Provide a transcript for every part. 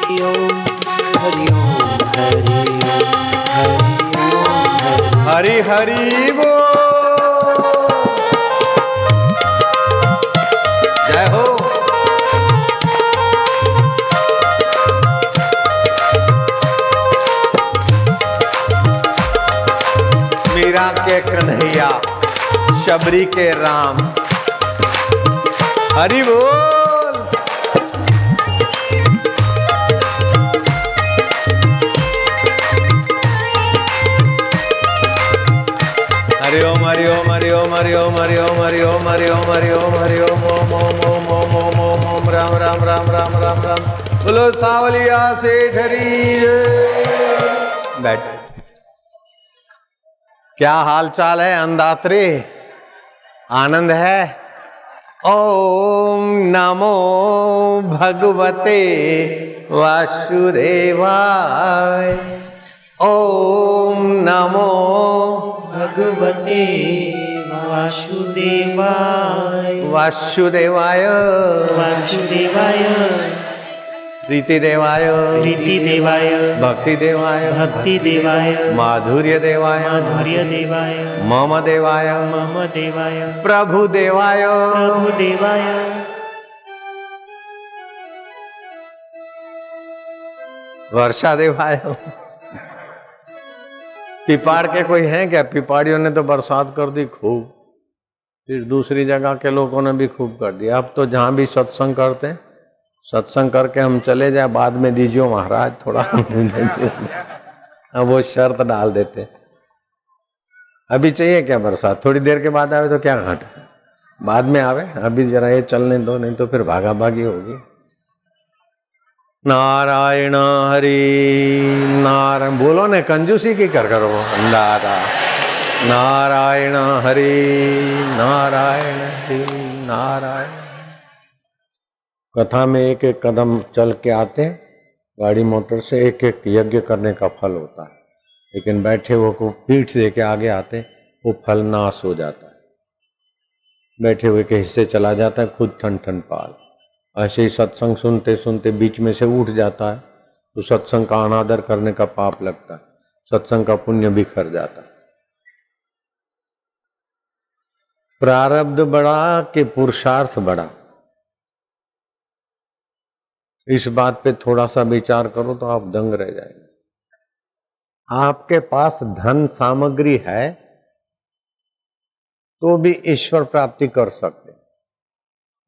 ओम हरि ओम हरि ओम हरि हरि बोल। जय हो। मीरा के कन्हैया, शबरी के राम, हरि बोल। हरि ओम हरि ओम हरि ओम हरि ओम हरि ओम हरि ओम हरि ओम हरि ओम हरि ओम ओम ओम ओम ओम ओम ओम ओम राम राम राम राम राम राम। बोलो सावलिया सेठ हरी। बैठ। क्या हाल चाल है अंधात्रे? आनंद है? ओम नमो भगवते वासुदेवाय। ओम नमो भगवते वासुदेवाय। वासुदेवाय वासुदेवाय प्रीति देवाय प्रीति देवाय भक्ति देवाय भक्ति देवाय माधुर्य देवाय माधुर्य देवाय मम देवाय मम देवाय प्रभु देवाय प्रभु देवाय वर्षा देवाय। पिपाड़ के कोई हैं क्या? पिपाड़ियों ने तो बरसात कर दी खूब, फिर दूसरी जगह के लोगों ने भी खूब कर दिया। अब तो जहां भी सत्संग करते हैं, सत्संग करके हम चले जाए, बाद में दीजिए महाराज थोड़ा। अब वो शर्त डाल देते, अभी चाहिए क्या बरसात? थोड़ी देर के बाद आवे तो क्या घाट, बाद में आवे, अभी जरा ये चलने दो, नहीं तो फिर भागा भागी होगी। नारायण हरि नारायण बोलो ने, कंजूसी की कर करो दादा। नारायण हरि नारायण हरि नारायण। कथा में एक एक कदम चल के आते हैं, गाड़ी मोटर से एक एक यज्ञ करने का फल होता है, लेकिन बैठे हुए को पीठ से के आगे आते वो फल नाश हो जाता है, बैठे हुए के हिस्से चला जाता है, खुद ठन ठन पाल। ऐसे ही सत्संग सुनते सुनते बीच में से उठ जाता है तो सत्संग का अनादर करने का पाप लगता है, सत्संग का पुण्य बिखर जाता है। प्रारब्ध बड़ा कि पुरुषार्थ बड़ा, इस बात पे थोड़ा सा विचार करो तो आप दंग रह जाएंगे। आपके पास धन सामग्री है तो भी ईश्वर प्राप्ति कर सकते,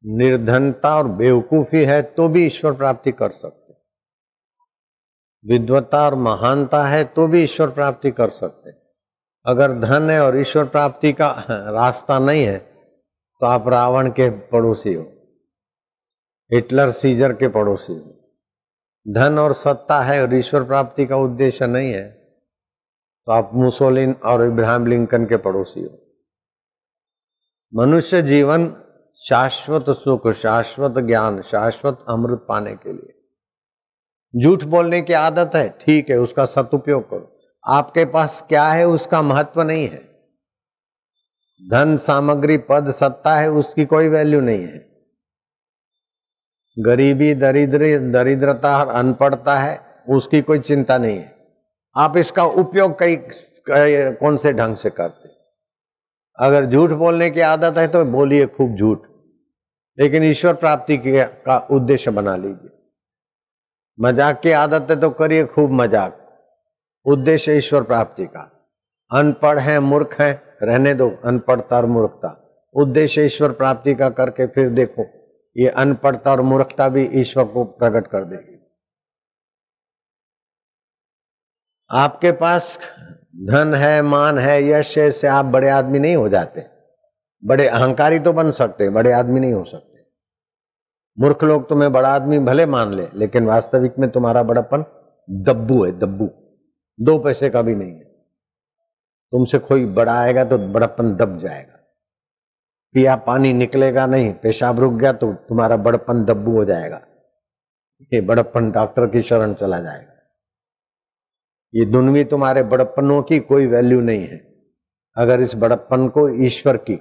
निर्धनता और बेवकूफी है तो भी ईश्वर प्राप्ति कर सकते, विद्वता और महानता है तो भी ईश्वर प्राप्ति कर सकते। अगर धन है और ईश्वर प्राप्ति का रास्ता नहीं है तो आप रावण के पड़ोसी हो, हिटलर सीजर के पड़ोसी हो। धन और सत्ता है और ईश्वर प्राप्ति का उद्देश्य नहीं है तो आप मुसोलिन और इब्राहिम लिंकन के पड़ोसी हो। मनुष्य जीवन शाश्वत सुख, शाश्वत ज्ञान, शाश्वत अमृत पाने के लिए झूठ बोलने की आदत है, ठीक है, उसका सदुपयोग करो। आपके पास क्या है उसका महत्व नहीं है। धन सामग्री पद सत्ता है उसकी कोई वैल्यू नहीं है। गरीबी दरिद्रता और अनपढ़ता है उसकी कोई चिंता नहीं है। आप इसका उपयोग कौन से ढंग से करते। अगर झूठ बोलने की आदत है तो बोलिए खूब झूठ, लेकिन ईश्वर प्राप्ति का उद्देश्य बना लीजिए। मजाक की आदत है तो करिए खूब मजाक, उद्देश्य ईश्वर प्राप्ति का। अनपढ़ है मूर्ख है, रहने दो अनपढ़ता और मूर्खता, उद्देश्य ईश्वर प्राप्ति का करके फिर देखो ये अनपढ़ता और मूर्खता भी ईश्वर को प्रकट कर देगी। आपके पास धन है, मान है, यश है, से आप बड़े आदमी नहीं हो जाते। बड़े अहंकारी तो बन सकते, बड़े आदमी नहीं हो सकते। मूर्ख लोग तुम्हें बड़ा आदमी भले मान ले, लेकिन वास्तविक में तुम्हारा बड़प्पन दब्बू है, दब्बू, 2 पैसे का भी नहीं है। तुमसे कोई बड़ा आएगा तो बड़प्पन दब जाएगा। पिया पानी निकलेगा नहीं, पेशाब रुक गया तो तुम्हारा बड़प्पन दब्बू हो जाएगा, ये बड़प्पन डॉक्टर की शरण चला जाएगा। ये दुनवी तुम्हारे बड़प्पनों की कोई वैल्यू नहीं है। अगर इस बड़प्पन को ईश्वर की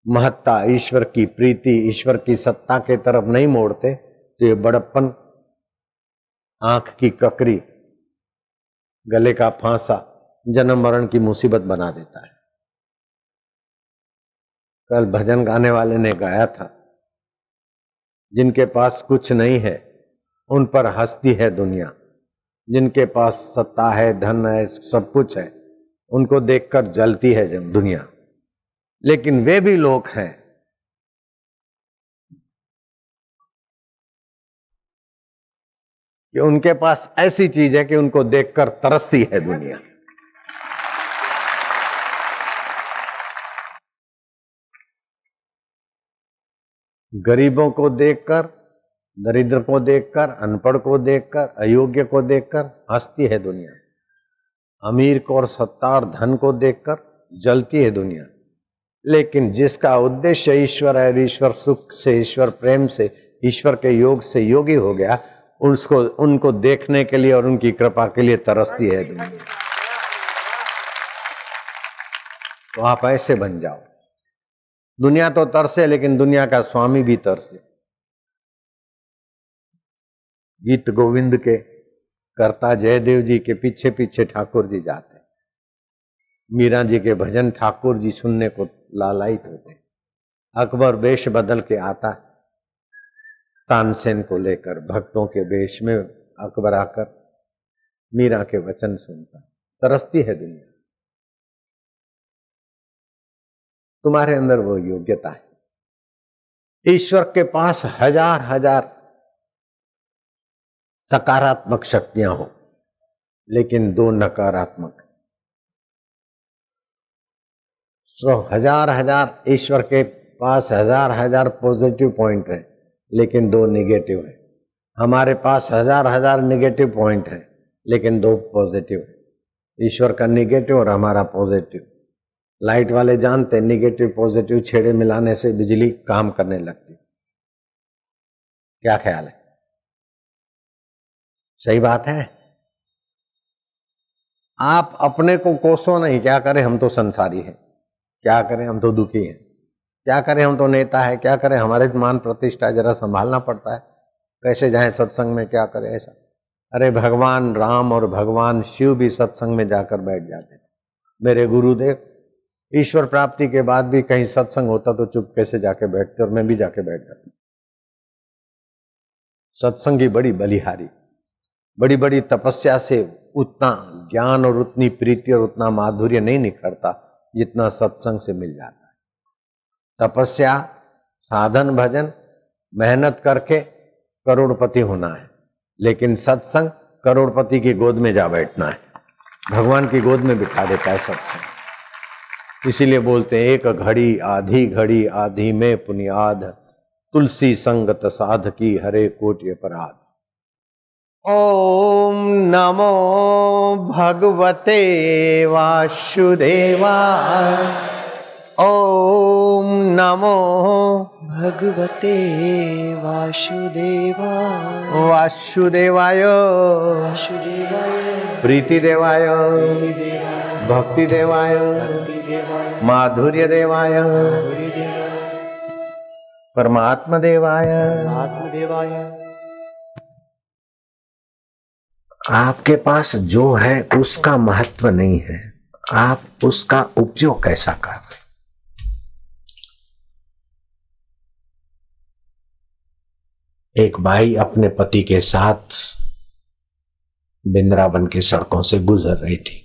महत्ता, ईश्वर की प्रीति, ईश्वर की सत्ता के तरफ नहीं मोड़ते तो ये बड़प्पन आंख की ककरी, गले का फांसा जन्म मरण की मुसीबत बना देता है। कल भजन गाने वाले ने गाया था, जिनके पास कुछ नहीं है उन पर हंसती है दुनिया, जिनके पास सत्ता है, धन है, सब कुछ है, उनको देखकर जलती है दुनिया। लेकिन वे भी लोग हैं कि उनके पास ऐसी चीज है कि उनको देखकर तरसती है दुनिया। गरीबों को देखकर, दरिद्र को देखकर, अनपढ़ को देखकर, अयोग्य को देखकर हंसती है दुनिया। अमीर को और सत्ता और धन को देखकर जलती है दुनिया। लेकिन जिसका उद्देश्य ईश्वर है, ईश्वर सुख से, ईश्वर प्रेम से, ईश्वर के योग से योगी हो गया, उनको देखने के लिए और उनकी कृपा के लिए तरसती है दुनिया। तो आप ऐसे बन जाओ। दुनिया तो तरसे, लेकिन दुनिया का स्वामी भी तरसे। गीत गोविंद के कर्ता जयदेव जी के पीछे पीछे ठाकुर जी जाते, मीरा जी के भजन ठाकुर जी सुनने को लालायित होते। अकबर वेश बदल के आता, तानसेन को लेकर भक्तों के वेश में अकबर आकर मीरा के वचन सुनता। तरसती है दुनिया। तुम्हारे अंदर वो योग्यता है। ईश्वर के पास हजार हजार सकारात्मक शक्तियां हो, लेकिन 2 नकारात्मक। हजार हजार ईश्वर के पास हजार हजार पॉजिटिव पॉइंट है, लेकिन 2 निगेटिव है। हमारे पास हजार हजार निगेटिव पॉइंट है, लेकिन 2 पॉजिटिव है। ईश्वर का निगेटिव और हमारा पॉजिटिव। लाइट वाले जानते हैं, निगेटिव पॉजिटिव छेड़े मिलाने से बिजली काम करने लगती। क्या ख्याल है? सही बात है। आप अपने को कोसो नहीं। क्या करें, हम तो संसारी हैं। क्या करें, हम तो दुखी हैं। क्या करें, हम तो नेता है। क्या करें, हमारे मान प्रतिष्ठा जरा संभालना पड़ता है। कैसे जाएं सत्संग में, क्या करें ऐसा। अरे भगवान राम और भगवान शिव भी सत्संग में जाकर बैठ जाते थे। मेरे गुरुदेव ईश्वर प्राप्ति के बाद भी कहीं सत्संग होता तो चुपके से जाके बैठते, और मैं भी जाके बैठ जाता। सत्संग की बड़ी बलिहारी, बड़ी बड़ी तपस्या से उतना ज्ञान और उतनी प्रीति और उतना माधुर्य नहीं निखरता जितना सत्संग से मिल जाता है। तपस्या, साधन, भजन, मेहनत करके करोड़पति होना है, लेकिन सत्संग करोड़पति की गोद में जा बैठना है। भगवान की गोद में बिठा देता है सत्संग। इसीलिए बोलते हैं, एक घड़ी आधी में पुनियाद, तुलसी संगत साध की हरे कोटि अपराध। ओम नमो भगवते वासुदेवाय। ओम नमो भगवते वासुदेवाय। वासुदेवाय, वासुदेवाय। प्रीतिदेवाय, प्रीतिदेवाय। भक्तिदेवाय, भक्तिदेवाय। माधुर्यदेवाय, माधुर्यदेवाय। परमात्मदेवाय। आत्मदेवाय। आपके पास जो है उसका महत्व नहीं है, आप उसका उपयोग कैसा करते। एक बाई अपने पति के साथ वृंदावन की सड़कों से गुजर रही थी।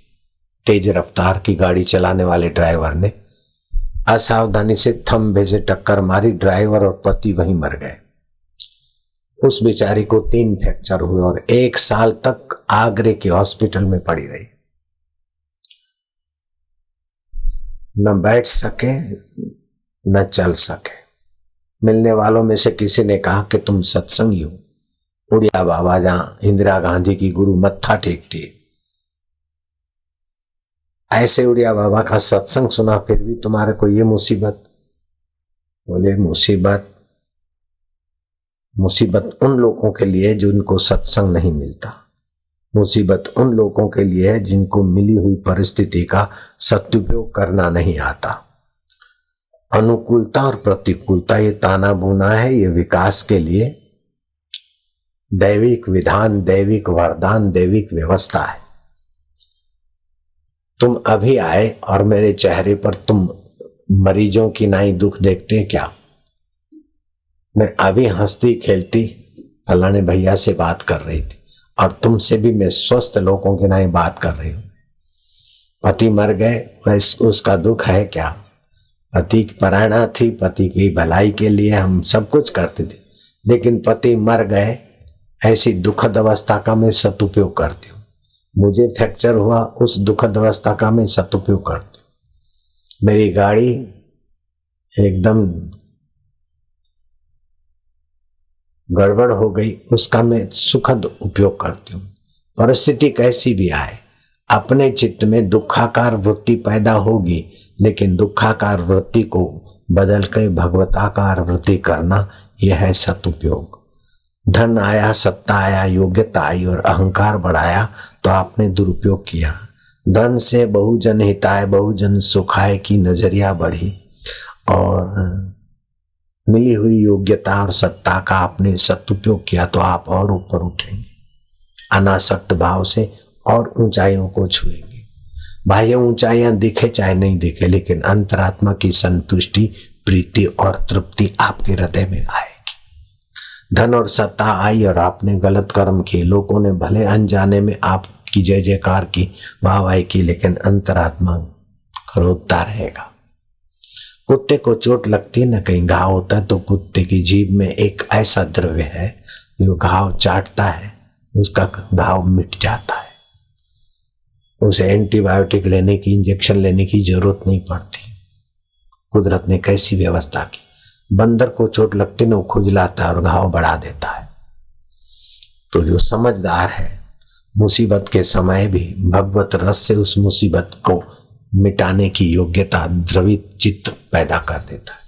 तेज रफ्तार की गाड़ी चलाने वाले ड्राइवर ने असावधानी से थंबे से टक्कर मारी। ड्राइवर और पति वहीं मर गए। उस बेचारी को 3 फ्रैक्चर हुए और 1 साल तक आगरे के हॉस्पिटल में पड़ी रही। न बैठ सके न चल सके। मिलने वालों में से किसी ने कहा कि तुम सत्संगी हो। उड़िया बाबा जहां इंदिरा गांधी की गुरु मत्था टेकती, ऐसे उड़िया बाबा का सत्संग सुना, फिर भी तुम्हारे को ये मुसीबत। बोले मुसीबत उन लोगों के लिए जिनको सत्संग नहीं मिलता। मुसीबत उन लोगों के लिए है जिनको मिली हुई परिस्थिति का सदुपयोग करना नहीं आता। अनुकूलता और प्रतिकूलता ये ताना बुना है, ये विकास के लिए दैविक विधान, दैविक वरदान, दैविक व्यवस्था है। तुम अभी आए और मेरे चेहरे पर तुम मरीजों की नाई दुख देखते क्या? मैं अभी हंसती खेलती फलाने भैया से बात कर रही थी और तुमसे भी मैं स्वस्थ लोगों की नाई बात कर रही हूं। पति मर गए, उसका दुख है क्या? पति की परायणा थी, पति की भलाई के लिए हम सब कुछ करते थे, लेकिन पति मर गए, ऐसी दुखद अवस्था का मैं सदुपयोग करती हूँ। मुझे फ्रैक्चर हुआ, उस दुखद अवस्था का मैं सदुपयोग करती हूँ। मेरी गाड़ी एकदम गड़बड़ हो गई, उसका मैं सुखद उपयोग करती हूँ। परिस्थिति कैसी भी आए, अपने चित्त में दुखाकार वृत्ति पैदा होगी, लेकिन दुखाकार वृत्ति को बदल कर भगवताकार वृत्ति करना, यह है सदुपयोग। धन आया, सत्ता आया, योग्यता आई और अहंकार बढ़ाया तो आपने दुरुपयोग किया। धन से बहुजन हिताय बहुजन सुखाय की नजरिया बढ़ी और मिली हुई योग्यता और सत्ता का आपने सदुपयोग किया तो आप और ऊपर उठेंगे, अनासक्त भाव से और ऊंचाइयों को छुएंगे। बाह्य ऊंचाइयां दिखे चाहे नहीं दिखे, लेकिन अंतरात्मा की संतुष्टि, प्रीति और तृप्ति आपके हृदय में आएगी। धन और सत्ता आई और आपने गलत कर्म किए, लोगों ने भले अनजाने में आपकी जय जयकार की, वाहवाही की, लेकिन अंतरात्मा क्रोधता रहेगा। कुत्ते को चोट लगती है ना, कहीं घाव होता है, तो कुत्ते की जीभ में एक ऐसा द्रव्य है जो घाव चाटता है, उसका घाव मिट जाता है। उसे एंटीबायोटिक लेने की, इंजेक्शन लेने की जरूरत नहीं पड़ती। कुदरत ने कैसी व्यवस्था की। बंदर को चोट लगती ना, वो खुजलाता है और घाव बढ़ा देता है। तो जो समझदार है, मुसीबत के समय भी भगवत रस से उस मुसीबत को मिटाने की योग्यता, द्रवित चित्त पैदा कर देता है।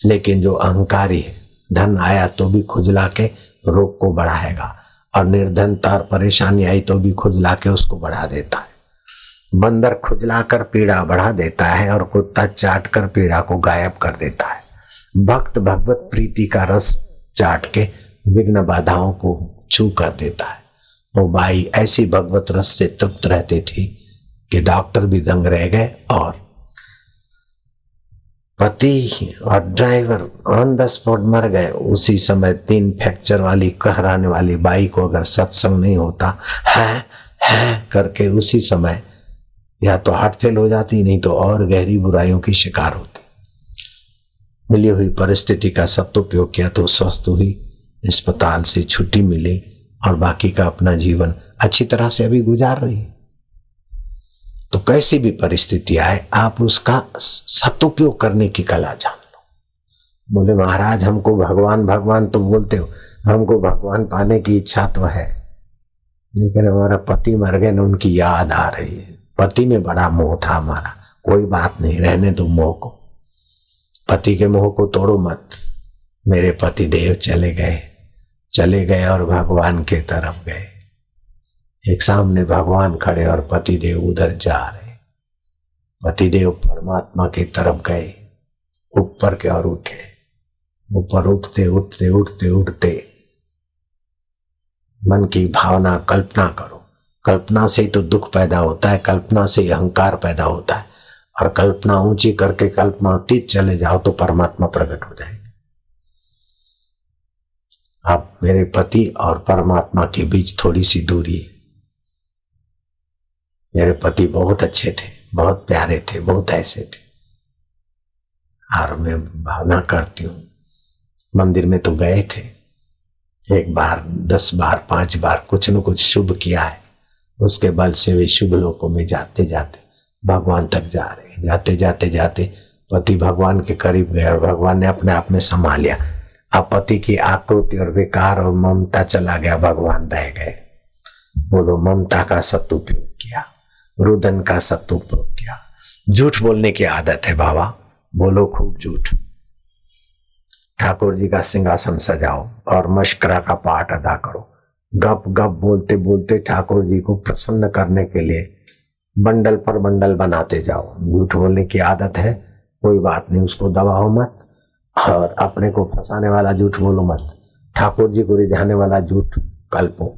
लेकिन जो अहंकारी है, धन आया तो भी खुजला के रोग को बढ़ाएगा और निर्धनता और परेशानी आई तो भी खुजला के उसको बढ़ा देता है। बंदर खुजला कर पीड़ा बढ़ा देता है और कुत्ता चाट कर पीड़ा को गायब कर देता है। भक्त भगवत प्रीति का रस चाट के विघ्न बाधाओं को छू कर देता है। वो बाई ऐसी भगवत रस से तृप्त रहती थी कि डॉक्टर भी दंग रह गए और पति और ड्राइवर ऑन द स्पॉट मर गए। उसी समय 3 फ्रैक्चर वाली कहराने वाली बाई को अगर सत्संग नहीं होता है करके उसी समय या तो हार्ट फेल हो जाती, नहीं तो और गहरी बुराइयों की शिकार होती। मिली हुई परिस्थिति का सदुपयोग किया तो स्वस्थ हुई, अस्पताल से छुट्टी मिली और बाकी का अपना जीवन अच्छी तरह से अभी गुजार रही। तो कैसी भी परिस्थिति आए, आप उसका सदुपयोग करने की कला जान लो। बोले महाराज हमको भगवान भगवान तो बोलते हो, हमको भगवान पाने की इच्छा तो है, लेकिन हमारा पति मर गए ना, उनकी याद आ रही है। पति में बड़ा मोह था हमारा। कोई बात नहीं, रहने दो मोह को, पति के मोह को तोड़ो मत। मेरे पति देव चले गए और भगवान के तरफ गए। एक सामने भगवान खड़े और पति देव उधर जा रहे। पति देव परमात्मा की तरफ गए, ऊपर के और उठे। ऊपर उठते उठते उठते उठते मन की भावना, कल्पना करो। कल्पना से ही तो दुख पैदा होता है, कल्पना से ही अहंकार पैदा होता है। और कल्पना ऊंची करके कल्पना अतीत चले जाओ तो परमात्मा प्रकट हो जाएगा। आप मेरे पति और परमात्मा के बीच थोड़ी सी दूरी है। मेरे पति बहुत अच्छे थे, बहुत प्यारे थे, बहुत ऐसे थे। और मैं भावना करती हूँ, मंदिर में तो गए थे 1 बार, 10 बार, 5 बार कुछ न कुछ शुभ किया है। उसके बल से वे शुभ लोकों में जाते जाते भगवान तक जा रहे। जाते जाते जाते पति भगवान के करीब गए और भगवान ने अपने आप में संभाल लिया। अब पति की आकृति और विकार और ममता चला गया, भगवान रह गए। बोलो ममता का सदुपयोग किया, रुदन का सदुपयोग किया। झूठ बोलने की आदत है बाबा, बोलो खूब झूठ। ठाकुर जी का सिंहासन सजाओ और मशकरा का पाठ अदा करो। गप गप बोलते बोलते ठाकुर जी को प्रसन्न करने के लिए बंडल पर बंडल बनाते जाओ। झूठ बोलने की आदत है, कोई बात नहीं, उसको दबाओ मत और अपने को फंसाने वाला झूठ बोलो मत। ठाकुर जी को रिझाने वाला झूठ कल्पों,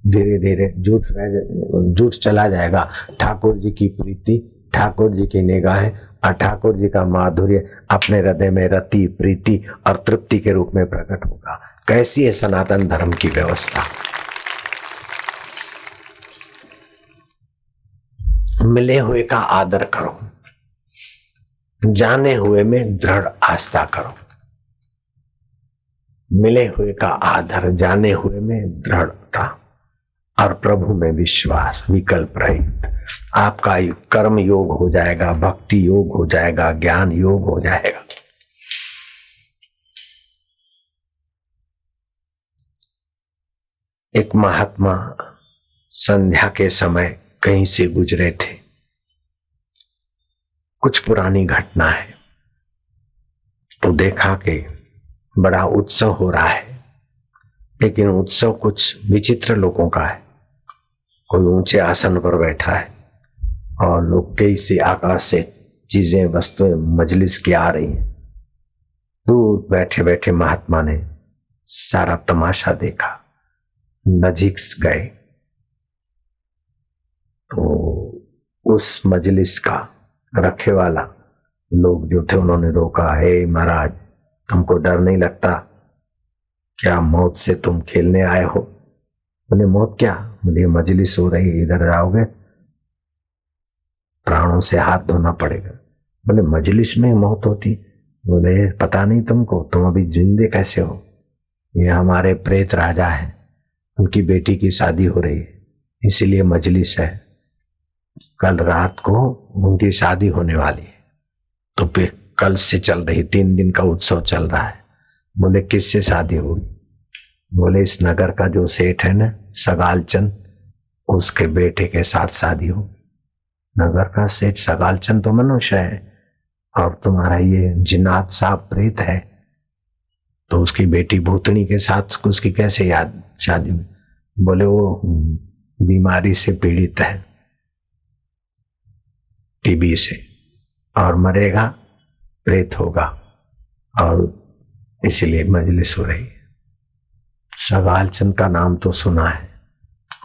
धीरे धीरे जुट चला जाएगा। ठाकुर जी की प्रीति, ठाकुर जी की निगाहें और ठाकुर जी का माधुर्य अपने हृदय में रति, प्रीति और तृप्ति के रूप में प्रकट होगा। कैसी है सनातन धर्म की व्यवस्था। मिले हुए का आदर करो, जाने हुए में दृढ़ आस्था करो। मिले हुए का आदर, जाने हुए में दृढ़ता और प्रभु में विश्वास, विकल्प रहित। आपका कर्म योग हो जाएगा, भक्ति योग हो जाएगा, ज्ञान योग हो जाएगा। एक महात्मा संध्या के समय कहीं से गुजरे थे। कुछ पुरानी घटना है। तो देखा कि बड़ा उत्सव हो रहा है, लेकिन उत्सव कुछ विचित्र लोगों का है। कोई ऊंचे आसन पर बैठा है और लोग कई से आकाश से चीजें, वस्तुएं, मजलिस की आ रही हैं। दूर बैठे बैठे महात्मा ने सारा तमाशा देखा। नजीक गए तो उस मजलिस का रखे वाला लोग जो थे, उन्होंने रोका। हे महाराज, तुमको डर नहीं लगता क्या? मौत से तुम खेलने आए हो? बोले मौत क्या? मुझे मजलिस हो रही, इधर जाओगे प्राणों से हाथ धोना पड़ेगा। बोले मजलिस में मौत होती? बोले पता नहीं तुमको, तुम अभी जिंदे कैसे हो? ये हमारे प्रेत राजा हैं, उनकी बेटी की शादी हो रही है, इसीलिए मजलिस है। कल रात को उनकी शादी होने वाली है, तो फिर कल से चल रही 3 दिन का उत्सव चल रहा है। बोले किससे शादी होगी? बोले इस नगर का जो सेठ है ना, सगालचंद, उसके बेटे के साथ शादी होगी। नगर का सेठ सगालचंद तो मनुष्य है और तुम्हारा ये जिन्नात साहब प्रेत है, तो उसकी बेटी भूतनी के साथ उसकी कैसे याद शादी हुई? बोले वो बीमारी से पीड़ित है, टीबी से, और मरेगा, प्रेत होगा, और इसीलिए मजलिस हो रही है। सगालचंद का नाम तो सुना है,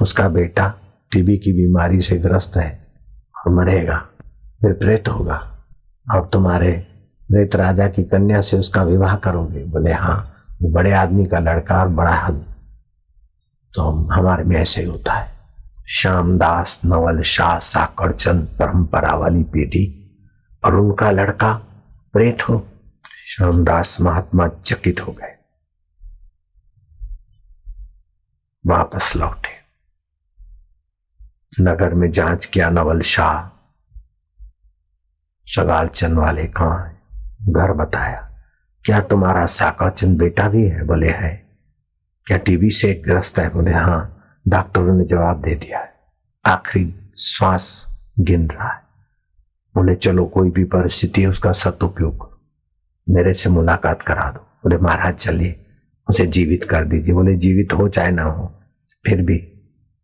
उसका बेटा टीबी की बीमारी से ग्रस्त है और मरेगा, फिर प्रेत होगा, और तुम्हारे प्रेत राजा की कन्या से उसका विवाह करोगे? बोले हाँ, वो बड़े आदमी का लड़का और बड़ा आदमी, तो हमारे में ऐसे ही होता है। श्यामदास, नवल शाह, साकरचंद परंपरा वाली पीढ़ी, और उनका लड़का प्रेत हो। श्यामदास महात्मा चकित हो गए, वापस लौटे। नगर में जांच किया, नवल शाह, सगालचंद वाले कहाँ है? घर बताया। क्या तुम्हारा साकरचंद बेटा भी है? बोले है। क्या टीबी से ग्रस्त है? बोले हाँ। डॉक्टरों ने जवाब दे दिया है, आखिरी श्वास गिन रहा है। बोले चलो कोई भी परिस्थिति है उसका सदुपयोग करो, मेरे से मुलाकात करा दो। बोले महाराज चलिए, उसे जीवित कर दीजिए। बोले जीवित हो चाहे ना हो, फिर भी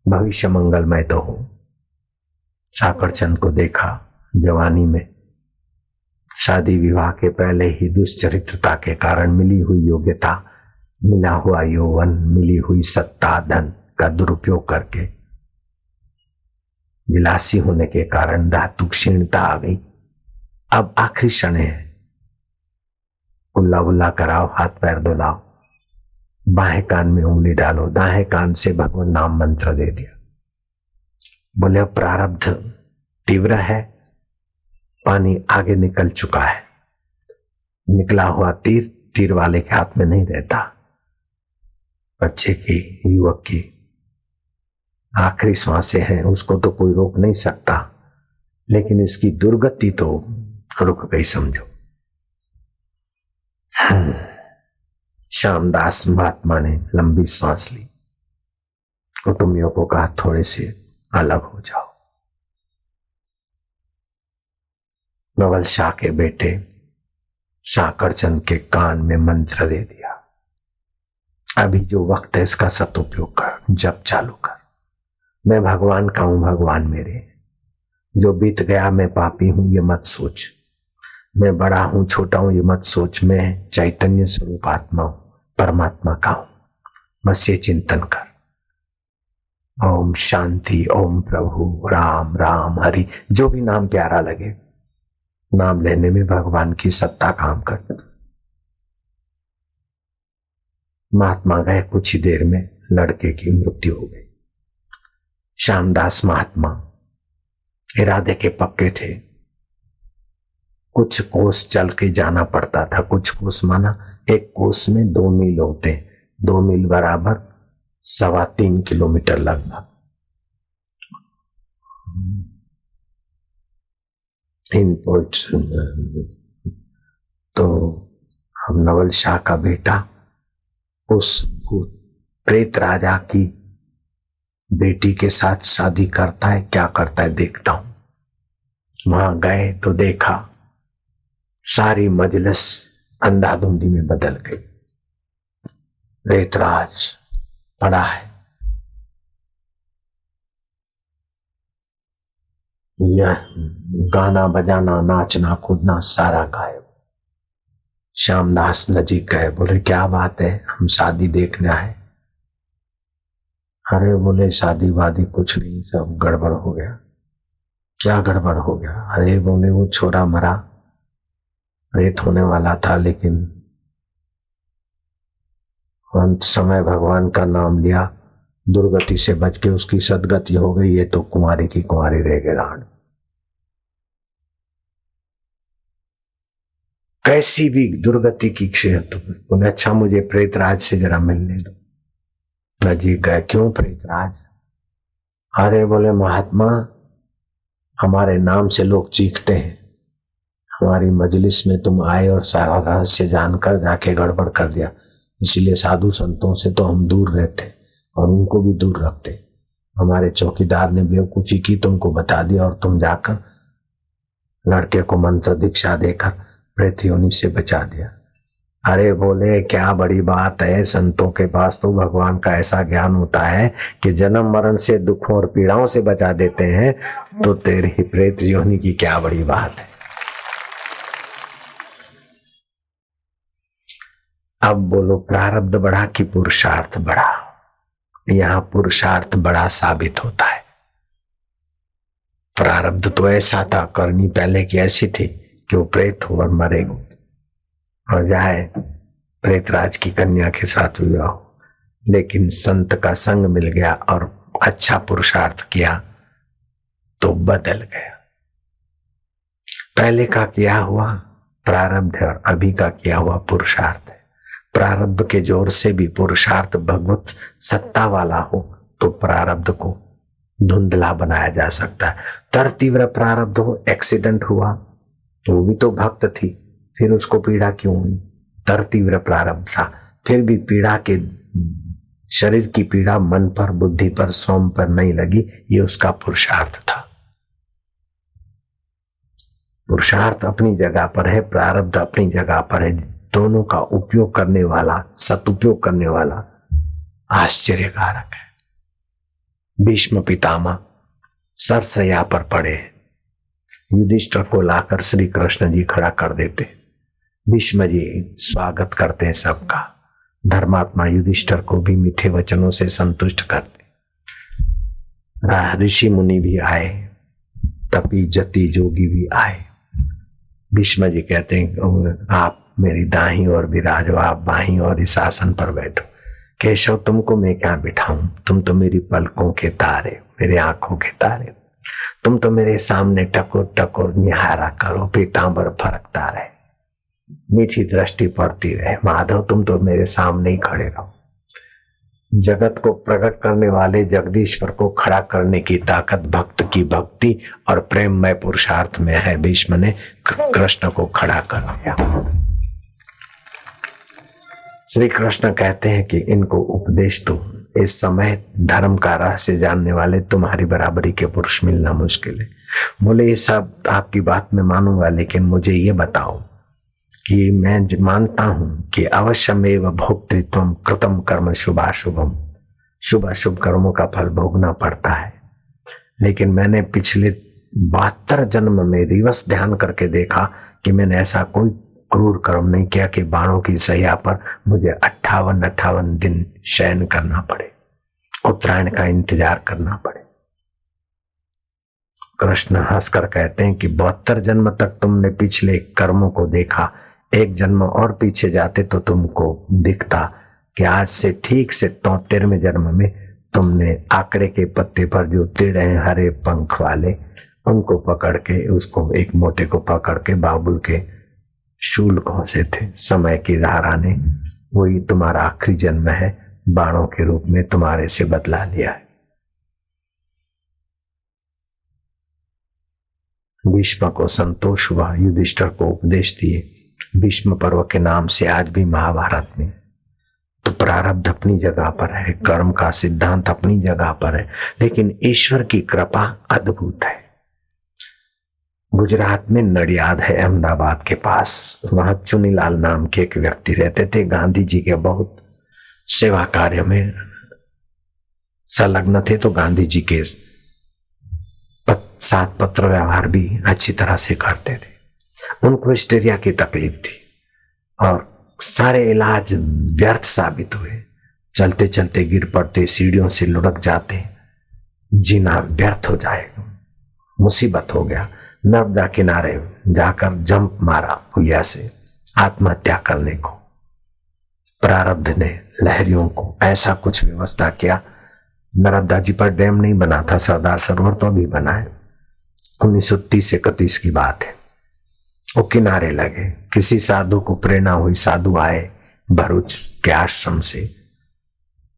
भविष्य मंगलमय तो हो। साकरचंद को देखा, जवानी में शादी विवाह के पहले ही दुश्चरित्रता के कारण मिली हुई योग्यता, मिला हुआ यौवन, मिली हुई सत्ता, धन का दुरुपयोग करके विलासी होने के कारण धातु क्षीणता आ गई। अब आखिरी क्षण है, उल्ला उल्ला कराओ, हाथ पैर धुलाओ, बाएं कान में उंगली डालो, दाएं कान से भगवान नाम मंत्र दे दिया। बोले अब प्रारब्ध तीव्र है, पानी आगे निकल चुका है, निकला हुआ तीर तीर वाले के हाथ में नहीं रहता। बच्चे की, युवक की आखिरी सांसें हैं, उसको तो कोई रोक नहीं सकता, लेकिन इसकी दुर्गति तो रुक गई समझो। श्यामदास महात्मा ने लंबी सांस ली, कुटुंबियों को कहा थोड़े से अलग हो जाओ। नवल शाह के बेटे साकरचंद के कान में मंत्र दे दिया, अभी जो वक्त है इसका सदुपयोग कर, जप चालू कर। मैं भगवान का हूं, भगवान मेरे। जो बीत गया मैं पापी हूं ये मत सोच, मैं बड़ा हूं छोटा हूं ये मत सोच, मैं चैतन्य स्वरूप आत्मा हूं, परमात्मा का हूं, बस ये चिंतन कर। ओम शांति, ओम प्रभु, राम राम हरि, जो भी नाम प्यारा लगे, नाम लेने में भगवान की सत्ता काम करती। महात्मा गए, कुछ ही देर में लड़के की मृत्यु हो गई। श्यामदास महात्मा इरादे के पक्के थे। कुछ कोस चल के जाना पड़ता था। कुछ कोस माना 1 कोस में 2 मील होते। 2 मील बराबर 3.25 किलोमीटर लगभग। इन पोइट तो अब नवल शाह का बेटा उस प्रेत राजा की बेटी के साथ शादी करता है। क्या करता है देखता हूं। वहां गए तो देखा सारी मजलिस अंधाधुंधी में बदल गई। प्रेतराज पड़ा है। यह गाना बजाना नाचना कूदना सारा गायब। श्यामदास नजीक गए, बोले क्या बात है, हम शादी देखने आए। अरे बोले शादी वादी कुछ नहीं, सब गड़बड़ हो गया। क्या गड़बड़ हो गया? अरे बोले वो छोरा मरा, प्रेत होने वाला था, लेकिन अंत समय भगवान का नाम लिया, दुर्गति से बच के उसकी सदगति हो गई। ये तो कुंवारी की कुंवारी रह गए राण। कैसी भी दुर्गति की क्षेत्र। बोले अच्छा मुझे प्रेतराज से जरा मिलने दो। नजीक गए, क्यों प्रेतराज? अरे बोले महात्मा, हमारे नाम से लोग चीखते हैं, हमारी मजलिस में तुम आए और सारा रहस्य जानकर जाके गड़बड़ कर दिया, इसलिए साधु संतों से तो हम दूर रहते और उनको भी दूर रखते। हमारे चौकीदार ने बेवकूफी की, तुमको बता दिया और तुम जाकर लड़के को मंत्र दीक्षा देकर प्रेत योनि से बचा दिया। अरे बोले क्या बड़ी बात है, संतों के पास तो भगवान का ऐसा ज्ञान होता है कि जन्म मरण से दुखों और पीड़ाओं से बचा देते हैं, तो तेरी ही प्रेत योनि की क्या बड़ी बात है। अब बोलो प्रारब्ध बड़ा कि पुरुषार्थ बड़ा? यहां पुरुषार्थ बड़ा साबित होता है। प्रारब्ध तो ऐसा था, करनी पहले की ऐसी थी कि वो प्रेत हो और मरेगा और जाए प्रेतराज की कन्या के साथ विवाह हो, लेकिन संत का संग मिल गया और अच्छा पुरुषार्थ किया तो बदल गया। पहले का किया हुआ प्रारब्ध है और अभी का किया हुआ पुरुषार्थ है। प्रारब्ध के जोर से भी पुरुषार्थ भगवत सत्ता वाला हो तो प्रारब्ध को धुंधला बनाया जा सकता है। तर तीव्र प्रारब्ध हो, एक्सीडेंट हुआ तो वो भी तो भक्त थी, फिर उसको पीड़ा क्यों हुई? तर तीव्र प्रारब्ध था, फिर भी पीड़ा के शरीर की पीड़ा मन पर, बुद्धि पर, सोम पर नहीं लगी, ये उसका पुरुषार्थ था। पुरुषार्थ अपनी जगह पर है, प्रारब्ध अपनी जगह पर है। दोनों का उपयोग करने वाला, सदुपयोग करने वाला आश्चर्यकारक है। भीष्म पितामह सरसैया पर पड़े, युधिष्ठिर को लाकर श्री कृष्ण जी खड़ा कर देते। भीष्म जी स्वागत करते हैं सबका। धर्मात्मा युधिष्ठिर को भी मीठे वचनों से संतुष्ट करते। ऋषि मुनि भी आए, तपी जति जोगी भी आए। भीष्म जी कहते हैं आप मेरी दाहीं ओर विराजो, आप बाहीं ओर इस आसन पर बैठो। केशव तुमको मैं क्या बिठाऊं, तुम तो मेरी पलकों के तारे, मेरी आंखों के तारे, तुम तो मेरे सामने टकोर टकोर निहारा करो, पीतांबर फरकता रहे, मीठी दृष्टि पड़ती रहे। माधव तुम तो मेरे सामने ही खड़े रहो। जगत को प्रकट करने वाले जगदीश्वर को खड़ा करने की ताकत भक्त की भक्ति और प्रेममय पुरुषार्थ में है। भीष्म ने कृष्ण को खड़ा कर दिया। श्री कृष्ण कहते हैं कि इनको उपदेश दो, इस समय धर्म का रहस्य जानने वाले तुम्हारी बराबरी के पुरुष मिलना मुश्किल है। बोले ये सब आपकी बात में मानूंगा, लेकिन मुझे ये बताओ कि मैं मानता हूं कि अवश्यमेव भोक्तृत्वम कृतम कर्म शुभाशुभम, शुभ अशुभ कर्मों का फल भोगना पड़ता है, लेकिन मैंने पिछले 72 जन्म में रिवर्स ध्यान करके देखा कि मैंने ऐसा कोई क्रूर कर्म नहीं किया कि बाणों की सैया पर मुझे 58 दिन शयन करना पड़े। उत्तरायण का इंतजार करना पड़े। कृष्ण हंसकर कहते हैं कि 72 जन्म तक तुमने पिछले कर्मों को देखा, एक जन्म और पीछे जाते तो तुमको दिखता कि आज से ठीक से 73वें जन्म में तुमने आकड़े के पत्ते पर जो तिड़ हैं हरे पंख वाले, उनको पकड़ के, उसको एक मोटे को पकड़ के बाबुल के शूल घोंसे थे। समय की धारा ने वही तुम्हारा आखिरी जन्म है, बाणों के रूप में तुम्हारे से बदला लिया है। भीष्म को संतोष हुआ, युधिष्ठिर को उपदेश दिए। भीष्म पर्व के नाम से आज भी महाभारत में तो प्रारब्ध अपनी जगह पर है, कर्म का सिद्धांत अपनी जगह पर है, लेकिन ईश्वर की कृपा अद्भुत है। गुजरात में नडियाद है, अहमदाबाद के पास, वहां चुनीलाल नाम के एक व्यक्ति रहते थे। गांधी जी के बहुत सेवा कार्य में संलग्न थे, तो गांधी जी के साथ पत्र व्यवहार भी अच्छी तरह से करते थे। उनको हिस्टीरिया की तकलीफ थी और सारे इलाज व्यर्थ साबित हुए। चलते चलते गिर पड़ते, सीढ़ियों से लुढ़क जाते, जीना व्यर्थ हो जाएगा, मुसीबत हो गया। नर्मदा किनारे जाकर जंप मारा पुलिया से आत्महत्या करने को। प्रारब्ध ने लहरियों को ऐसा कुछ व्यवस्था किया। नर्मदा जी पर डैम नहीं बना था, सरदार सरोवर तो भी बना है, 1930-31 की बात है। वो किनारे लगे, किसी साधु को प्रेरणा हुई, साधु आए भरूच के आश्रम से,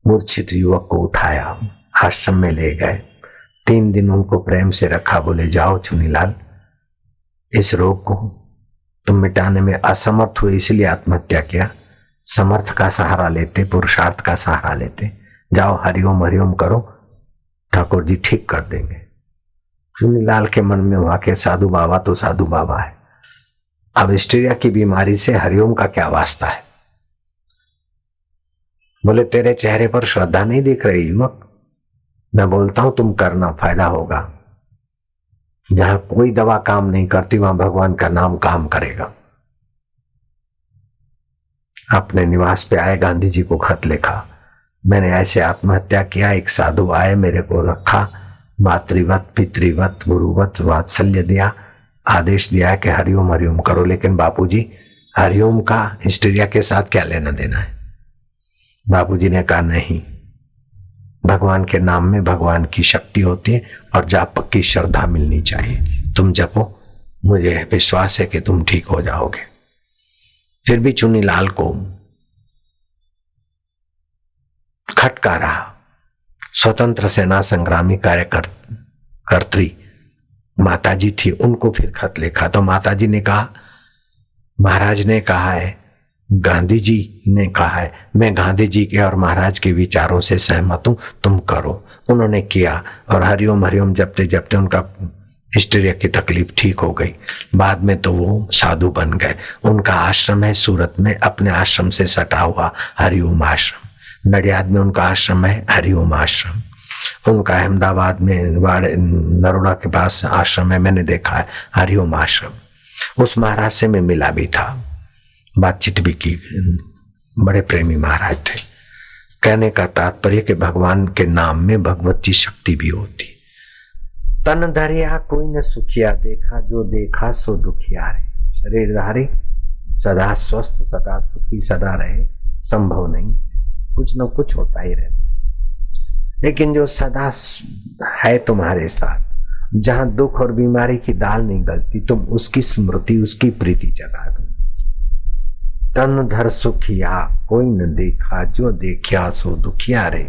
मूर्छित युवक को उठाया, आश्रम में ले गए। 3 दिन उनको प्रेम से रखा, बोले जाओ चुनीलाल, इस रोग को तुम मिटाने में असमर्थ हुए इसलिए आत्महत्या किया, समर्थ का सहारा लेते, पुरुषार्थ का सहारा लेते, जाओ हरिओम हरिओम करो, ठाकुर जी ठीक कर देंगे। चुनीलाल के मन में हुआ कि साधु बाबा तो साधु बाबा है, अब हिस्टीरिया की बीमारी से हरिओम का क्या वास्ता है। बोले तेरे चेहरे पर श्रद्धा नहीं दिख रही युवक, मैं बोलता हूं तुम करना, फायदा होगा। जहां कोई दवा काम नहीं करती वहां भगवान का नाम काम करेगा। अपने निवास पे आए, गांधी जी को खत लिखा, मैंने ऐसे आत्महत्या किया, एक साधु आए, मेरे को रखा, मातृवत पितृवत गुरुवत वात्सल्य दिया, आदेश दिया कि हरिओम हरिओम करो, लेकिन बापूजी हरिओम का हिस्टीरिया के साथ क्या लेना देना है। बापूजी ने कहा नहीं, भगवान के नाम में भगवान की शक्ति होती है और जापक की श्रद्धा मिलनी चाहिए, तुम जपो, मुझे विश्वास है कि तुम ठीक हो जाओगे। फिर भी चुनीलाल को खटका रहा। स्वतंत्र सेना संग्रामी कार्यकर्त्री माताजी थी, उनको फिर खत लिखा, तो माताजी ने कहा महाराज ने कहा है, गांधी जी ने कहा है, मैं गांधी जी के और महाराज के विचारों से सहमत हूं, तुम करो। उन्होंने किया और हरिओम हरिओम जपते जपते उनका हिस्टीरिया की तकलीफ ठीक हो गई। बाद में तो वो साधु बन गए। उनका आश्रम है सूरत में, अपने आश्रम से सटा हुआ हरिओम आश्रम। नडियाद में उनका आश्रम है हरिओम आश्रम। उनका अहमदाबाद में नरोड़ा के पास आश्रम है, मैंने देखा है हरिओम आश्रम। उस महाराज से मैं मिला भी था, बातचीत भी की, बड़े प्रेमी महाराज थे। कहने का तात्पर्य कि भगवान के नाम में भगवती शक्ति भी होती। तन धरिया कोई न सुखिया, देखा जो देखा सो दुखिया रे। शरीरधारी सदा स्वस्थ सदा सुखी सदा रहे संभव नहीं, कुछ न कुछ होता ही रहता है। लेकिन जो सदा है तुम्हारे साथ, जहां दुख और बीमारी की दाल नहीं गलती, तुम उसकी स्मृति उसकी प्रीति जगा दो। तन धर सुखिया कोई न देखा, जो देखिया सो दुखिया रे।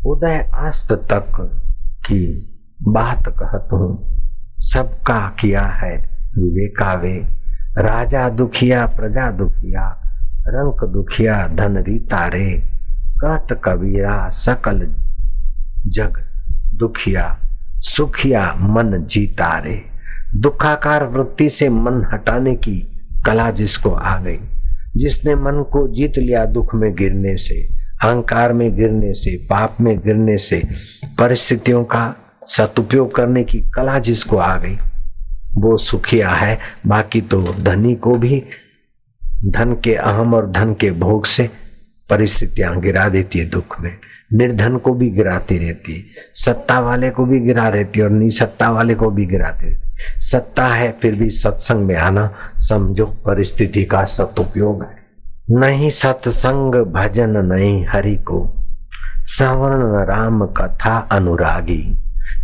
उदय अस्त तक की बात कहत हूं, सबका किया है विवेकावे। राजा दुखिया प्रजा दुखिया, रंक दुखिया धन रीता रे। कहत कबीरा सकल जग दुखिया, सुखिया मन जीता रे। दुखाकार वृत्ति से मन हटाने की कला जिसको आ गई, जिसने मन को जीत लिया दुख में गिरने से, अहंकार में गिरने से, पाप में गिरने से, परिस्थितियों का सदुपयोग करने की कला जिसको आ गई, वो सुखिया है। बाकी तो धनी को भी धन के अहम और धन के भोग से परिस्थितियां गिरा देती है दुख में, निर्धन को भी गिराती रहती है, सत्ता वाले को भी गिरा रहती है और निसत्ता वाले को भी गिराती रहती है। सत्ता है फिर भी सत्संग में आना समझो परिस्थिति का सदुपयोग है। नहीं सत्संग भजन नहीं हरि को, सवर्ण राम कथा अनुरागी।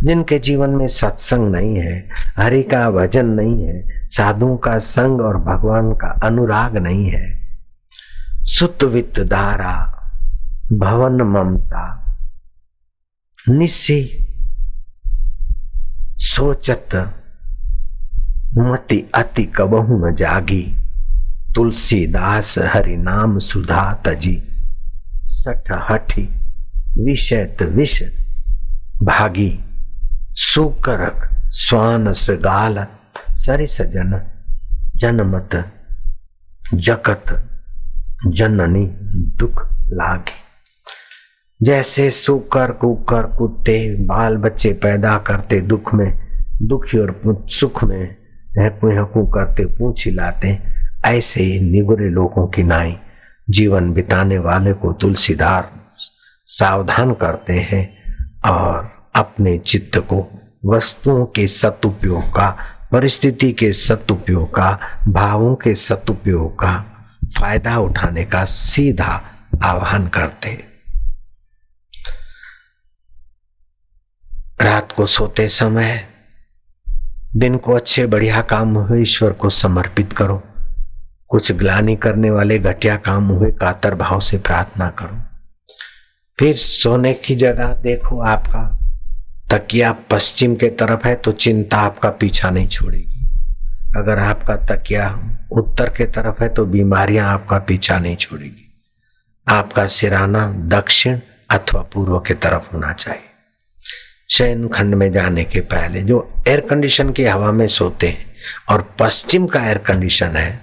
जिनके जीवन में सत्संग नहीं है, हरि का भजन नहीं है, साधुओं का संग और भगवान का अनुराग नहीं है, सुत वित्त धारा भवन ममता निसी सोचत मति अति कबहु न जागी। तुलसीदास हरि नाम सुधा तजी, सठ हठी विषयत विष भागी। सुकरक स्वान श्रृगाल सरिस जन जनमत जगत जननी दुख लागी। जैसे सुकर कुकर कुत्ते बाल बच्चे पैदा करते दुख में दुखी और सुख में हकू करते पूछ हिलाते, ऐसे ही निगुरे लोगों की नाई जीवन बिताने वाले को तुलसीदार सावधान करते हैं और अपने चित्त को वस्तुओं के सदुपयोग का, परिस्थिति के सदुपयोग का, भावों के सदुपयोग का फायदा उठाने का सीधा आह्वान करते हैं। रात को सोते समय दिन को अच्छे बढ़िया काम हुए ईश्वर को समर्पित करो। कुछ ग्लानि करने वाले घटिया काम हुए कातर भाव से प्रार्थना करो। फिर सोने की जगह देखो, आपका तकिया पश्चिम के तरफ है तो चिंता आपका पीछा नहीं छोड़ेगी। अगर आपका तकिया उत्तर के तरफ है तो बीमारियां आपका पीछा नहीं छोड़ेगी। आपका सिराना दक्षिण अथवा पूर्व के तरफ होना चाहिए। शयन खंड में जाने के पहले जो एयर कंडीशन की हवा में सोते हैं और पश्चिम का एयर कंडीशन है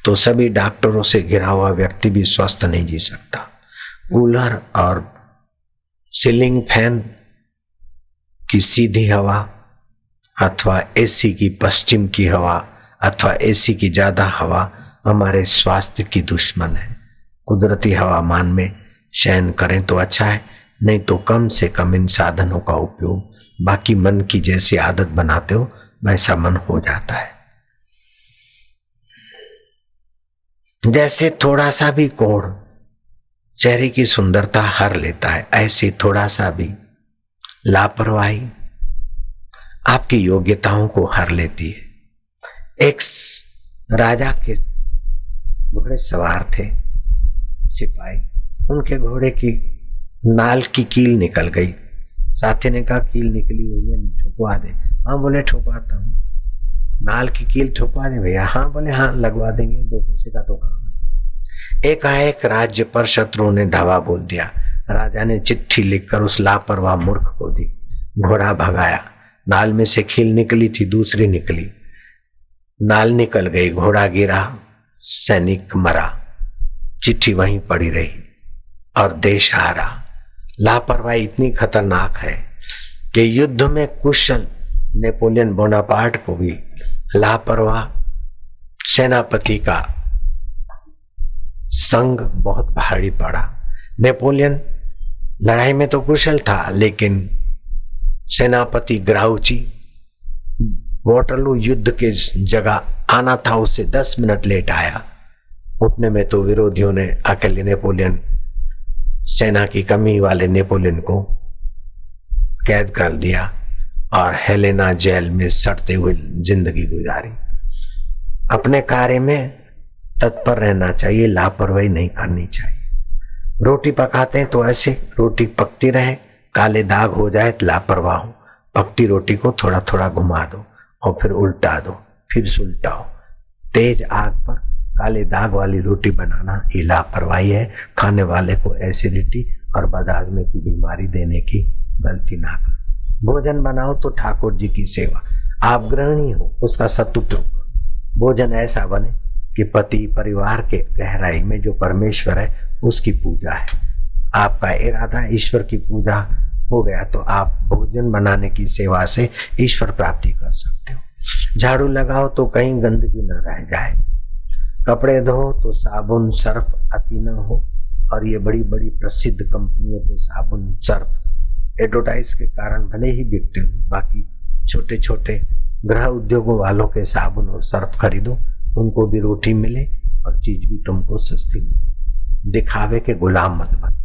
तो सभी डॉक्टरों से घिरा हुआ व्यक्ति भी स्वस्थ नहीं जी सकता। कूलर और सीलिंग फैन की सीधी हवा अथवा एसी की पश्चिम की हवा अथवा एसी की ज्यादा हवा हमारे स्वास्थ्य की दुश्मन है। कुदरती हवामान में शयन करें तो अच्छा है, नहीं तो कम से कम इन साधनों का उपयोग, बाकी मन की जैसी आदत बनाते हो वैसा मन हो जाता है। जैसे थोड़ा सा भी कोढ़ चेहरे की सुंदरता हर लेता है, ऐसे थोड़ा सा भी लापरवाही आपकी योग्यताओं को हर लेती है। एक राजा के घोड़े सवार थे सिपाही, उनके घोड़े की नाल की कील निकल गई। साथी ने कहा कील निकली हुई है, ठुकवा दे। हाँ बोले ठुकवाता हूँ। नाल की कील ठुकवा दे भैया। हाँ बोले हाँ लगवा देंगे, 2 पैसे का तो काम है। एकाएक राज्य पर शत्रुओं ने धावा बोल दिया। राजा ने चिट्ठी लिखकर उस लापरवाह मूर्ख को दी। घोड़ा भगाया, नाल में से कील निकली थी, दूसरी निकली, नाल निकल गई, घोड़ा गिरा, सैनिक मरा, चिट्ठी वहीं पड़ी रही और देश हारा। लापरवाही इतनी खतरनाक है कि युद्ध में कुशल नेपोलियन बोनापार्ट को भी लापरवाह सेनापति का संग बहुत भारी पड़ा। नेपोलियन लड़ाई में तो कुशल था, लेकिन सेनापति ग्राउची वॉटरलू युद्ध के जगह आना था, उससे 10 मिनट लेट आया। उतने में तो विरोधियों ने अकेले नेपोलियन, सेना की कमी वाले नेपोलियन को कैद कर दिया और हेलेना जेल में सड़ते हुए जिंदगी गुजारी। अपने कार्य में तत्पर रहना चाहिए, लापरवाही नहीं करनी चाहिए। रोटी पकाते हैं तो ऐसे रोटी पकती रहे, काले दाग हो जाए तो लापरवाह हो। पकती रोटी को थोड़ा थोड़ा घुमा दो और फिर उल्टा दो, फिर सुलटाओ। तेज आग पर काले दाग वाली रोटी बनाना ये लापरवाही है। खाने वाले को एसिडिटी और बदहजमी की बीमारी देने की गलती ना करो। भोजन बनाओ तो ठाकुर जी की सेवा, आप गृहिणी हो उसका सदुपयोग करो। भोजन ऐसा बने कि पति परिवार के गहराई में जो परमेश्वर है उसकी पूजा है। आपका इरादा ईश्वर की पूजा हो गया तो आप भोजन बनाने की सेवा से ईश्वर प्राप्ति कर सकते हो। झाड़ू लगाओ तो कहीं गंदगी न रह जाए, कपड़े धो तो साबुन सर्फ अति न हो और ये बड़ी बड़ी प्रसिद्ध कंपनियों के साबुन सर्फ एडवर्टाइज के कारण भले ही बिकते हो, बाकी छोटे छोटे गृह उद्योगों वालों के साबुन और सर्फ खरीदो, उनको भी रोटी मिले और चीज भी तुमको सस्ती मिले। दिखावे के गुलाम मत बनो।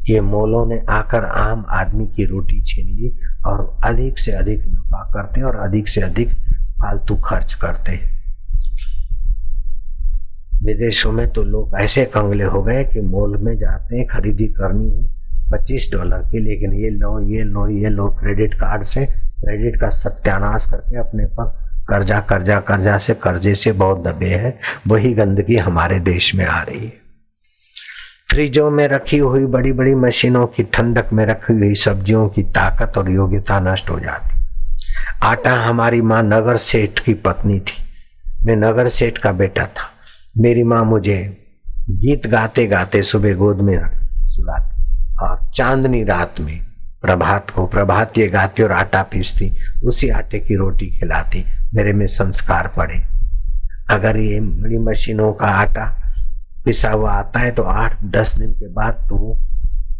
ये मौलों ने आकर आम आदमी की रोटी छीन ली और अधिक से अधिक नफा करते और अधिक से अधिक फालतू खर्च करते। विदेशों में तो लोग ऐसे कंगले हो गए कि मॉल में जाते हैं, खरीदी करनी है $25 की, लेकिन ये लो क्रेडिट कार्ड से क्रेडिट का सत्यानाश करके अपने पर कर्जा से बहुत दबे हैं। वही गंदगी हमारे देश में आ रही है। फ्रिजों में रखी हुई बड़ी बड़ी मशीनों की ठंडक में रखी हुई सब्जियों की ताकत और योग्यता नष्ट हो जाती। आटा, हमारी माँ नगर सेठ की पत्नी थी, मैं नगर सेठ का बेटा था। मेरी माँ मुझे गीत गाते गाते सुबह गोद में सुलाती और चांदनी रात में प्रभात ये गाती और आटा पीसती, उसी आटे की रोटी खिलाती। मेरे में संस्कार पड़े। अगर ये बड़ी मशीनों का आटा पिसा हुआ आता है तो 8-10 दिन के बाद तो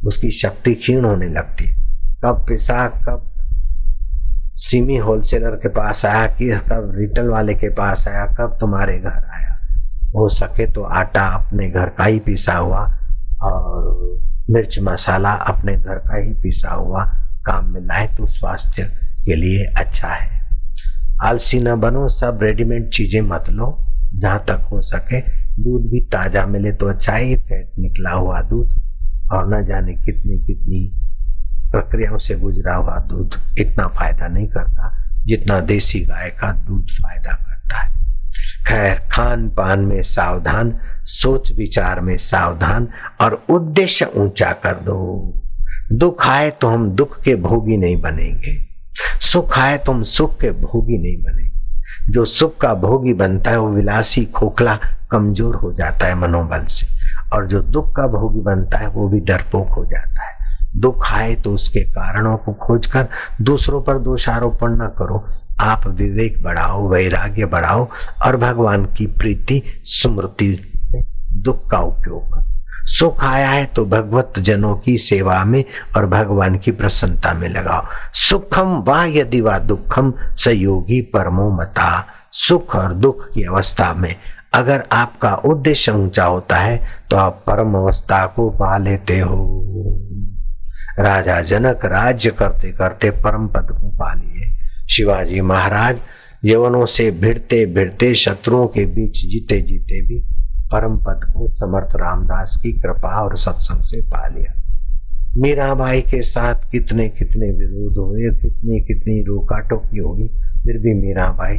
उसकी शक्ति क्षीण होने लगती है। कब पिसा, कब सीमी होलसेलर के पास आया, कि कब रिटेल वाले के पास आया, कब तुम्हारे घर आया। हो सके तो आटा अपने घर का ही पिसा हुआ और मिर्च मसाला अपने घर का ही पिसा हुआ काम में लाए तो स्वास्थ्य के लिए अच्छा है। आलसी न बनो, सब रेडीमेड चीजें मत लो। जहां तक हो सके दूध भी ताजा मिले तो अच्छा ही, फैट निकला हुआ दूध और न जाने कितनी कितनी प्रक्रियाओं से गुजरा हुआ दूध इतना फायदा नहीं करता जितना देसी गाय का दूध फायदा करता है। खैर, खान पान में सावधान, सोच विचार में सावधान और उद्देश्य ऊंचा कर दो। दुख आए तो हम दुख के भोगी नहीं बनेंगे, सुख आए तो हम सुख के भोगी नहीं बनेंगे। जो सुख का भोगी बनता है वो विलासी, खोखला, कमजोर हो जाता है मनोबल से, और जो दुख का भोगी बनता है वो भी डरपोक हो जाता है। दुख आए तो उसके कारणों को खोजकर दूसरों पर दोषारोपण न करो। आप विवेक बढ़ाओ, वैराग्य बढ़ाओ और भगवान की प्रीति स्मृति में दुख का उपयोग करो। सुख आया है तो भगवत जनों की सेवा में और भगवान की प्रसन्नता में लगाओ। सुखम वा यदि वा दुखम सयोगी परमो मता। सुख और दुख की अवस्था में अगर आपका उद्देश्य ऊंचा होता है तो आप परम अवस्था को पा लेते हो। राजा जनक राज्य करते करते परम पद को पा लिए। शिवाजी महाराज यवनों से भिड़ते भिड़ते शत्रुओं के बीच जीते जीते भी परम पद को समर्थ रामदास की कृपा और सत्संग से पा लिया। मीराबाई के साथ कितने कितने विरोध हुए, कितनी कितनी रोका टोकी हुई, फिर भी मीराबाई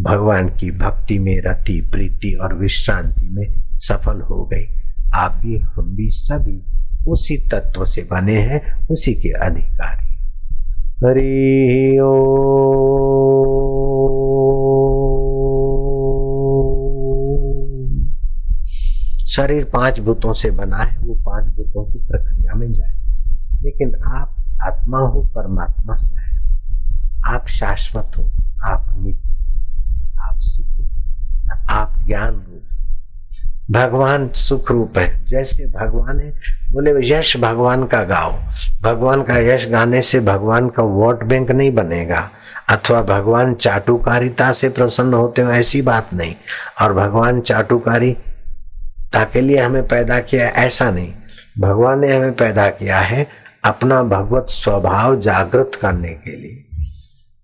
भगवान की भक्ति में रति, प्रीति और विश्रांति में सफल हो गई। आप भी, हम भी सभी उसी तत्व से बने हैं, उसी के अधिकारी। हरि ओम। शरीर 5 भूतों से बना है, वो 5 भूतों की प्रक्रिया में जाए, लेकिन आप आत्मा हो, परमात्मा से आए। आप शाश्वत हो, आप नित्य, आप सुख, आप ज्ञान रूप। भगवान सुख रूप है। जैसे भगवान है, बोले यश भगवान का गाओ। भगवान का यश गाने से भगवान का वोट बैंक नहीं बनेगा, अथवा भगवान चाटुकारिता से प्रसन्न होते हो, ऐसी बात नहीं। और भगवान चाटुकारिता के लिए हमें पैदा किया, ऐसा नहीं। भगवान ने हमें पैदा किया है अपना भगवत स्वभाव जागृत करने के लिए।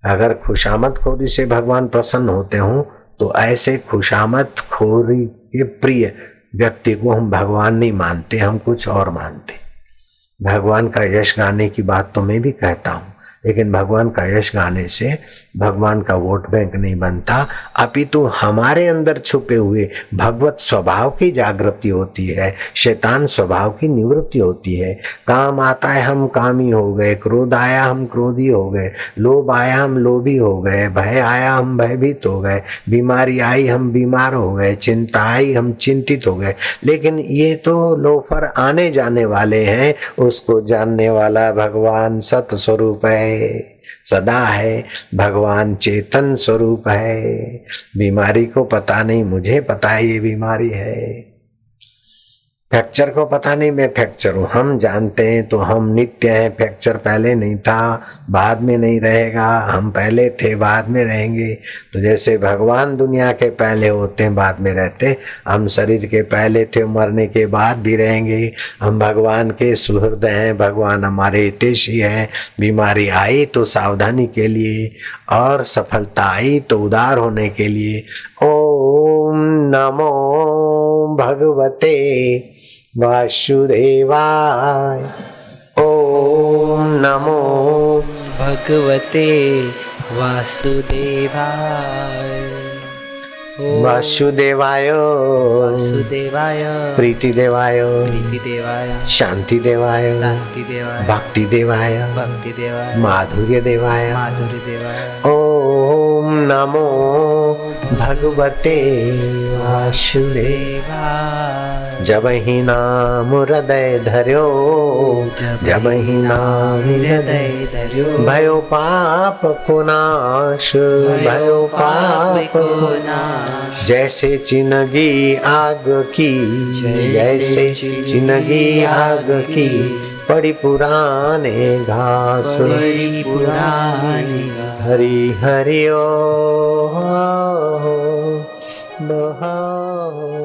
अगर खुशामद खोरी से भगवान प्रसन्न होते हो तो ऐसे खुशामद खोरी के प्रिय व्यक्ति को हम भगवान नहीं मानते, हम कुछ और मानते। भगवान का यश गाने की बात तो मैं भी कहता हूँ, लेकिन भगवान का यश गाने से भगवान का वोट बैंक नहीं बनता, अपितु हमारे अंदर छुपे हुए भगवत स्वभाव की जागृति होती है, शैतान स्वभाव की निवृत्ति होती है। काम आता है हम कामी हो गए, क्रोध आया हम क्रोधी हो गए, लोभ आया हम लोभी हो गए, भय आया हम भयभीत हो गए, बीमारी आई हम बीमार हो गए, चिंता आई हम चिंतित हो गए। लेकिन ये तो लोफर आने जाने वाले हैं, उसको जानने वाला भगवान सत स्वरूप है, सदा है। भगवान चेतन स्वरूप है। बीमारी को पता नहीं, मुझे पता है ये बीमारी है। फ्रैक्चर को पता नहीं मैं फ्रैक्चर हूं, हम जानते हैं तो हम नित्य हैं। फ्रैक्चर पहले नहीं था, बाद में नहीं रहेगा। हम पहले थे, बाद में रहेंगे। तो जैसे भगवान दुनिया के पहले होते हैं, बाद में रहते, हम शरीर के पहले थे, मरने के बाद भी रहेंगे। हम भगवान के सुहृद हैं, भगवान हमारे हितैषी हैं। बीमारी आई तो सावधानी के लिए, और सफलता आई तो उदार होने के लिए। ओम नमो भगवते वासुदेवाय। ओम नमो भगवते वासुदेवाय। ओम वासुदेवाय वासुदेवाय प्रीति देवाय प्रीति देवाय शांति देवाय शांति देवाय भक्ति देवाय भक्ति देवाय माधुर्य देवाय। माधुर्य देवाय। ओम नमो भगवते वासुदेव। देवाय। जब ही नाम हृदय धर्यो, जब ही नाम हृदय धर्यो भयो पाप को नाश, भयो पाप को नाश। जैसे चिनगी आग की, जैसे चिनगी आग की पड़ी पुराने घास, बड़ी पुरानी हरि हरि ओ बहा